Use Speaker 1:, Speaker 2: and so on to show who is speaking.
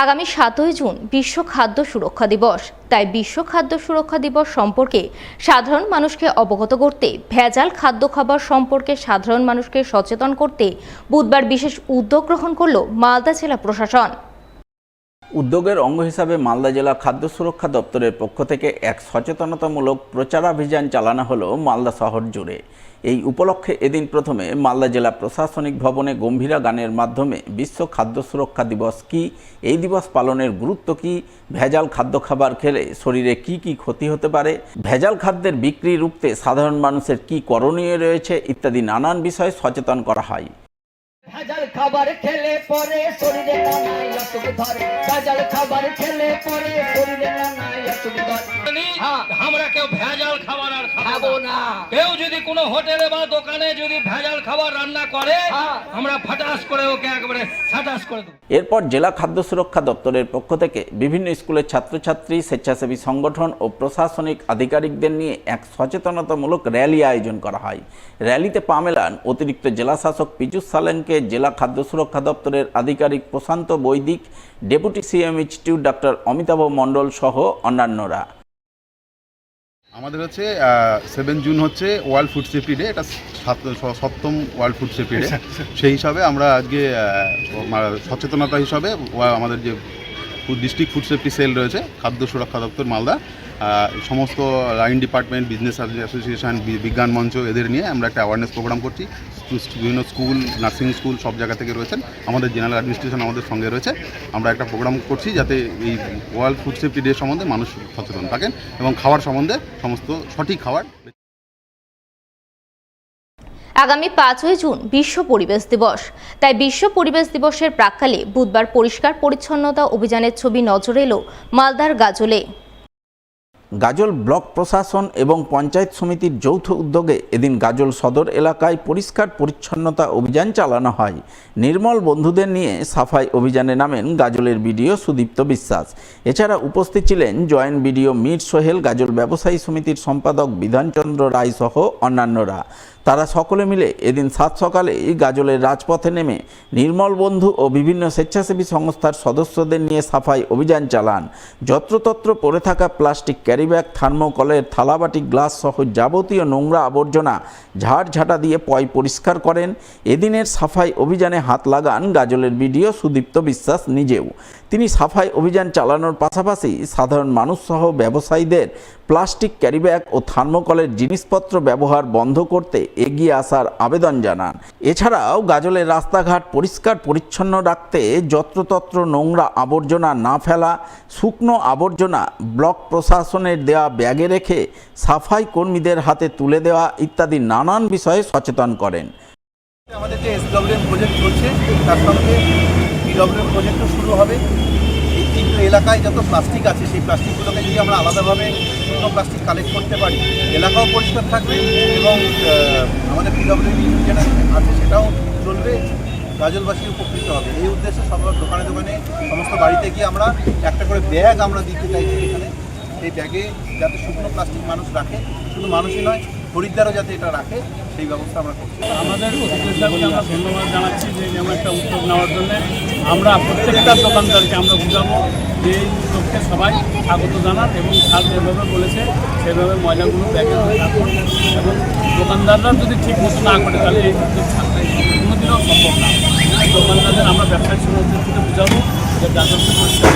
Speaker 1: আগামী ৭ই জুন বিশ্ব খাদ্য সুরক্ষা দিবস। তাই বিশ্ব খাদ্য সুরক্ষা দিবস সম্পর্কে সাধারণ মানুষকে অবগত করতে, ভেজাল খাদ্য খাবার সম্পর্কে সাধারণ মানুষকে সচেতন করতে বুধবার বিশেষ উদ্যোগ গ্রহণ করল মালদা জেলা প্রশাসন।
Speaker 2: উদ্যোগের অঙ্গ হিসাবে মালদা জেলা খাদ্য সুরক্ষা দপ্তরের পক্ষ থেকে এক সচেতনতামূলক প্রচারাভিযান চালানো হলো মালদা শহর জুড়ে। এই উপলক্ষে এদিন প্রথমে মালদা জেলা প্রশাসনিক ভবনে গম্ভীরা গানের মাধ্যমে বিশ্ব খাদ্য সুরক্ষা দিবস কী, এই দিবস পালনের গুরুত্ব কী, ভেজাল খাদ্য খাবার খেলে শরীরে কি কি ক্ষতি হতে পারে, ভেজাল খাদ্যের বিক্রি রুখতে সাধারণ মানুষের কি করণীয় রয়েছে ইত্যাদি নানান বিষয়ে সচেতন করা হয়।
Speaker 3: ভেজাল খাবার খেলে পরে শরীরে নানাই অসুখ ধরে, ভেজাল খাবার খেলে পরে শরীরে নানাই অসুখ ধরে।
Speaker 4: আমরা কেউ ভেজাল খাবার আর
Speaker 3: খাবো না।
Speaker 4: কেউ যদি কোনো হোটেলে বা দোকানে যদি ভেজাল খাবার রান্না করে আমরা ফাটাস করে ওকে একেবারে সাটাস করে দেব।
Speaker 2: এরপর জেলা খাদ্য সুরক্ষা দপ্তরের পক্ষ থেকে বিভিন্ন স্কুলের ছাত্রছাত্রী, স্বেচ্ছাসেবী সংগঠন ও প্রশাসনিক আধিকারিকদের নিয়ে এক সচেতনতামূলক র্যালি আয়োজন করা হয়। র্যালিতে পা মেলান অতিরিক্ত জেলা শাসক পীযূষ সালেনকে, জেলা খাদ্য সুরক্ষা দপ্তরের আধিকারিক Prashanta Baidik, deputy CM institute doctor Amitabha Mondal সহ অন্যান্যরা।
Speaker 5: আমাদের হচ্ছে 7 জুন হচ্ছে ওয়ার্ল্ড ফুড সেফটি ডে, এটা 7ম ওয়ার্ল্ড ফুড সেফটি ডে। সেই হিসাবে আমরা আজকে সচেতনতা হিসাবে আমাদের যে ডিস্ট্রিক্ট ফুড সেফটি সেল রয়েছে খাদ্য সুরক্ষা দপ্তর মালদা, সমস্ত লাইন ডিপার্টমেন্ট, বিজনেস অ্যাসোসিয়েশন, বিজ্ঞান মঞ্চ, এদের নিয়ে আমরা একটা অ্যাওয়ারনেস প্রোগ্রাম করছি। বিভিন্ন স্কুল, নার্সিং স্কুল সব জায়গা থেকে রয়েছেন, আমাদের জেনারেল অ্যাডমিনিস্ট্রেশন আমাদের সঙ্গে রয়েছে। আমরা একটা প্রোগ্রাম করছি যাতে এই ওয়ার্ল্ড ফুড সেফটি ডে সম্বন্ধে মানুষ সচেতন থাকেন এবং খাবার সম্বন্ধে সমস্ত সঠিক খাবার।
Speaker 1: আগামী 5ই জুন বিশ্ব পরিবেশ দিবস। তাই বিশ্ব পরিবেশ দিবসের প্রাক্কালে বুধবার পরিষ্কার পরিচ্ছন্নতা অভিযানের ছবি নজরে এলো মালদার গাজলে।
Speaker 2: গাজল ব্লক প্রশাসন এবং পঞ্চায়েত সমিতির যৌথ উদ্যোগে এদিন গাজল সদর এলাকায় পরিষ্কার পরিচ্ছন্নতা অভিযান চালানো হয়। নির্মল বন্ধুদের নিয়ে সাফাই অভিযানে নামেন গাজলের বিডিও সুদীপ্ত বিশ্বাস। এছাড়া উপস্থিত ছিলেন জয়েন্ট বিডিও মীর সোহেল, গাজল ব্যবসায়ী সমিতির সম্পাদক বিধানচন্দ্র রায় সহ অন্যান্যরা। তারা সকলে মিলে এদিন সাত সকালে গাজলের রাজপথে নেমে নির্মল বন্ধু ও বিভিন্ন স্বেচ্ছাসেবী সংস্থার সদস্যদের নিয়ে সাফাই অভিযান চালান। যত্রতত্র পড়ে থাকা প্লাস্টিক ক্যারিব্যাগ, থার্মোকলের থালাবাটি, গ্লাস সহ যাবতীয় নোংরা আবর্জনা ঝাড়ঝাঁটা দিয়ে পরিষ্কার করেন। এদিনের সাফাই অভিযানে হাত লাগান গাজলের বিডিও সুদীপ্ত বিশ্বাস নিজেও। তিনি সাফাই অভিযান চালানোর পাশাপাশি সাধারণ মানুষ সহ ব্যবসায়ীদের প্লাস্টিক ক্যারিব্যাগ ও থার্মোকলের জিনিসপত্র ব্যবহার বন্ধ করতে এগিয়ে আসার আবেদন জানান। এছাড়াও গাজলের রাস্তাঘাট পরিষ্কার পরিচ্ছন্ন রাখতে যত্রতত্র নোংরা আবর্জনা না ফেলা, শুকনো আবর্জনা ব্লক প্রশাসনের দেওয়া ব্যাগে রেখে সাফাই কর্মীদের হাতে তুলে দেওয়া ইত্যাদি নানান বিষয়ে সচেতন করেন।
Speaker 6: আমাদের যে এসডব্লিউএম প্রজেক্ট চলছে তার সঙ্গে পিডব্লিউএম প্রজেক্টও শুরু হবে। এই এলাকায় যত প্লাস্টিক আছে সেই প্লাস্টিকগুলোকে যদি আমরা আলাদাভাবে শুকনো প্লাস্টিক কালেক্ট করতে পারি, এলাকাও পরিষ্কার থাকবে এবং আমাদের পিডব্লিউএম যেটা আছে সেটাও চলবে, গাজলবাসী উপকৃত হবে। এই উদ্দেশ্যে সব দোকানে দোকানে সমস্ত বাড়িতে গিয়ে আমরা একটা করে ব্যাগ আমরা দিতে চাইছি এখানে। এই ব্যাগে যাতে শুকনো প্লাস্টিক মানুষ রাখে, শুধু মানুষই নয় খরিদ্দারও যাতে এটা রাখে সেই ব্যবস্থা আমরা করছি।
Speaker 7: আমাদের অতিথি সাহেবকে আমরা ধন্যবাদ জানাচ্ছি যে এমন একটা উদ্যোগ নেওয়ার জন্য। আমরা প্রত্যেকটা দোকানদারকে আমরা বুঝাবো যে এই উদ্যোগকে সবাই স্বাগত জানান এবং স্যার যেভাবে বলেছে সেভাবে ময়লাগুলো ব্যাগে রাখুন এবং দোকানদাররা যদি ঠিক মতো না করে তাহলে এই উদ্যোগ কোনোদিনও সম্ভব না। দোকানদারদের আমরা ব্যবসায়িক সংগঠন থেকে বুঝাবো যে গাজলকে পরিষ্কার